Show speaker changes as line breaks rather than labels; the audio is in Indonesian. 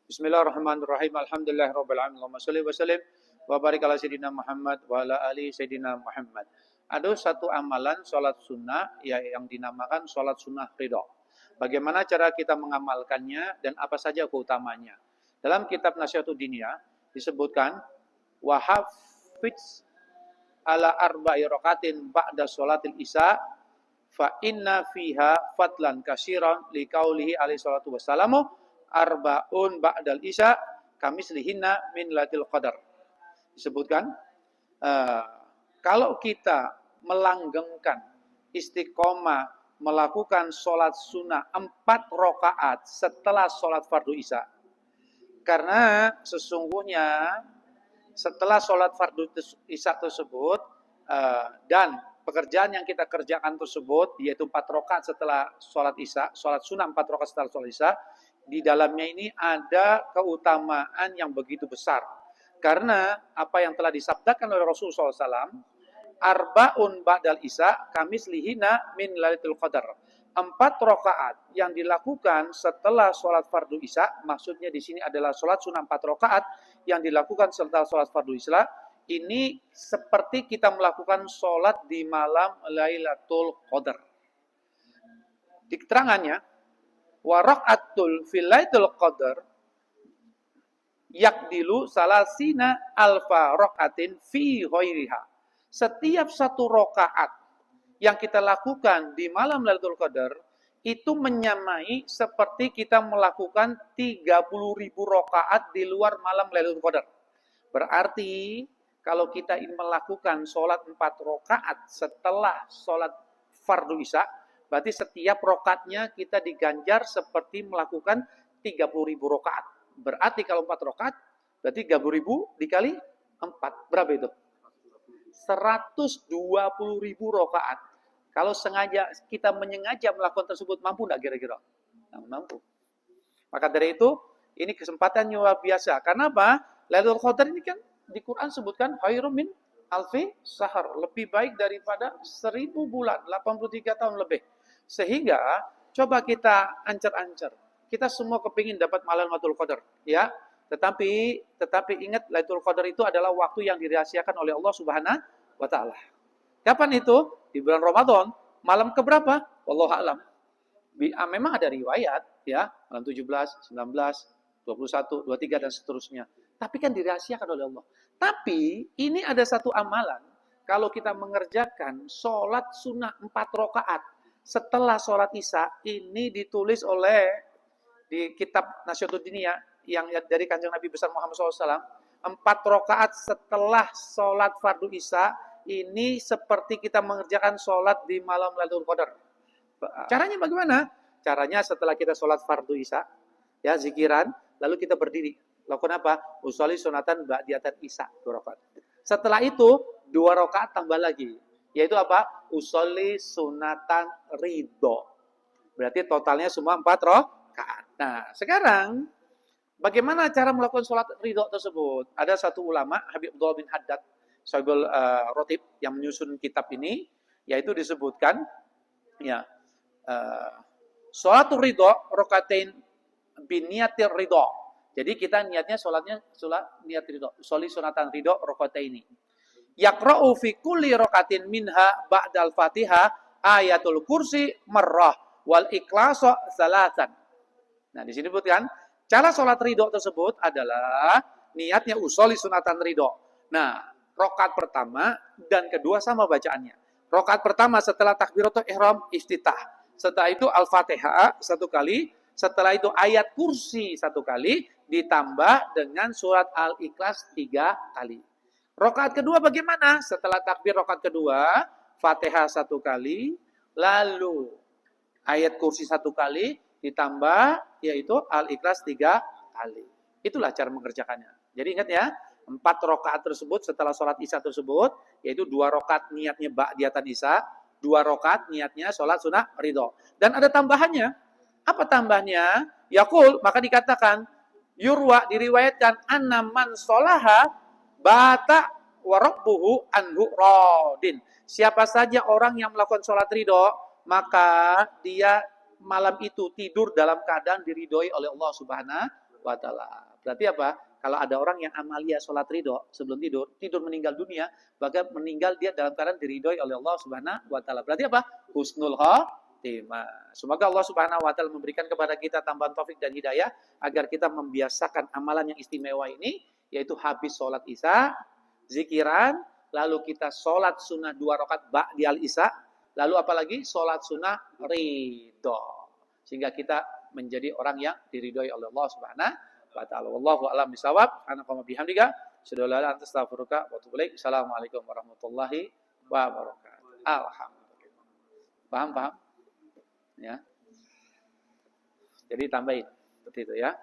Bismillahirrahmanirrahim. Alhamdulillahirabbil alamin. Allahumma shalli wa sallim wa barik ala sayyidina Muhammad wa ala ali sayyidina Muhammad. Ada satu amalan salat sunnah yang dinamakan salat sunnah ridha. Bagaimana cara kita mengamalkannya dan apa saja keutamanya? Dalam kitab Nasihatud Diniyah disebutkan wa hafiz ala arba'i rakatin ba'da sholatil isya fa inna fiha fadlan katsiran liqaulihi alaihi salatu wassalamu arba'un ba'dal isya kamislihinna min latil qadar. Disebutkan kalau kita melanggengkan istiqomah melakukan sholat sunnah 4 rakaat setelah sholat fardu isya, karena sesungguhnya setelah sholat fardu isya tersebut dan pekerjaan yang kita kerjakan tersebut yaitu 4 rakaat setelah sholat isya, sholat sunnah 4 rakaat setelah sholat isya, di dalamnya ini ada keutamaan yang begitu besar. Karena apa yang telah disabdakan oleh Rasulullah SAW, arba'un ba'dal isya kamislihina min lailatul qadar. 4 rakaat yang dilakukan setelah sholat fardu isya, maksudnya di sini adalah sholat sunnah 4 rakaat yang dilakukan setelah sholat fardu isya, ini seperti kita melakukan sholat di malam Lailatul Qadar. Di keterangannya, wa raka'atul fil Lailatul Qadar yakdilu salasina alfa raka'atin fi ghairiha. Setiap satu rakaat yang kita lakukan di malam Lailatul Qadar itu menyamai seperti kita melakukan 30.000 rakaat di luar malam Lailatul Qadar. Berarti kalau kita ingin melakukan sholat 4 rakaat setelah sholat fardu isya, berarti setiap rakaatnya kita diganjar seperti melakukan 30.000 rakaat. Berarti kalau 4 rakaat, berarti 30.000 dikali 4. Berapa itu? 120.000 rakaat. Kalau sengaja kita menyengaja melakukan tersebut, mampu enggak kira-kira? Nah, mampu. Maka dari itu, ini kesempatan yang luar biasa. Karena apa? Lailatul Qadar ini kan di Quran sebutkan khairum min alfi sahar, lebih baik daripada 1000 bulan, 83 tahun lebih. Sehingga coba kita ancar-ancar. Kita semua kepingin dapat malam Lailatul Qadar, ya. Tetapi ingat, Lailatul Qadar itu adalah waktu yang dirahasiakan oleh Allah Subhanahu wa taala. Kapan itu? Di bulan Ramadan. Malam keberapa? Wallahu a'lam. Memang ada riwayat, ya, malam 17, 19, 21, 23 dan seterusnya. Tapi kan dirahasiakan oleh Allah. Tapi ini ada satu amalan, kalau kita mengerjakan sholat sunnah 4 rakaat setelah sholat isya, ini ditulis oleh di kitab Nasihatud Diniyah yang dari Kanjeng Nabi besar Muhammad SAW, 4 rakaat setelah sholat fardu isya, ini seperti kita mengerjakan sholat di malam Lailatul Qadar. Caranya bagaimana? Caranya setelah kita sholat fardu isya, ya, zikiran, lalu kita berdiri. Lakukan apa? Usolli sunatan ba'diyatan isya 2 rakaat. Setelah itu 2 rakaat tambah lagi. Yaitu apa? Usolli sunatan ridho. Berarti totalnya semua 4 rakaat. Nah, sekarang bagaimana cara melakukan sholat ridho tersebut? Ada satu ulama, Habib Abdullah bin Haddad Sahibul Rotib, yang menyusun kitab ini, yaitu disebutkan, ya, sholatul ridho rakaatain biniyatir ridho. Jadi kita niatnya sholat niat ridho. Sholli sunatan ridho rakataini. Yaqra'u fi kulli rakatin minha ba'dal Fatihah ayatul kursi marrah wal ikhlasu salatan. Nah, di sini disebutkan cara sholat ridho tersebut adalah niatnya usolli sunatan ridho. Nah, rakaat pertama dan kedua sama bacaannya. Rakaat pertama setelah takbiratul ihram iftitah. Setelah itu Al-Fatihah 1 kali, setelah itu ayat kursi 1 kali, ditambah dengan surat Al-Ikhlas 3 kali. Rakaat kedua bagaimana? Setelah takbir rakaat kedua, Fatihah 1 kali, lalu ayat kursi 1 kali, ditambah yaitu Al-Ikhlas 3 kali. Itulah cara mengerjakannya. Jadi ingat ya, 4 rakaat tersebut setelah sholat isya tersebut, yaitu 2 rakaat niatnya ba'diyatan isya, 2 rakaat niatnya sholat sunnah ridho. Dan ada tambahannya. Apa tambahnya? Yaqul, maka dikatakan, yurwa, diriwayatkan, anna man sholaha bata wa rabbuhu anhu radin. Siapa saja orang yang melakukan sholat ridho, maka dia malam itu tidur dalam keadaan diridhoi oleh Allah Subhanahu wa taala. Berarti apa? Kalau ada orang yang amalia sholat ridho sebelum tidur meninggal dunia, maka meninggal dia dalam keadaan diridhoi oleh Allah Subhanahu wa taala. Berarti apa? Husnul khotimah. Semoga Allah Subhanahu wa taala memberikan kepada kita tambahan taufik dan hidayah agar kita membiasakan amalan yang istimewa ini, yaitu habis sholat isya, zikiran, lalu kita sholat sunnah 2 rakaat ba'dal isya, lalu apalagi sholat sunnah ridho, sehingga kita menjadi orang yang diridhoi oleh Allah Subhanahu wa taala. Wallahu a'lam bishawab. Ana qama bihamdika, asyhadu an la ilaha illa anta astaghfiruka wa atubu ilaik. Assalamualaikum warahmatullahi wabarakatuh. Alhamdulillah. Paham? Ya. Jadi tambahin seperti itu ya.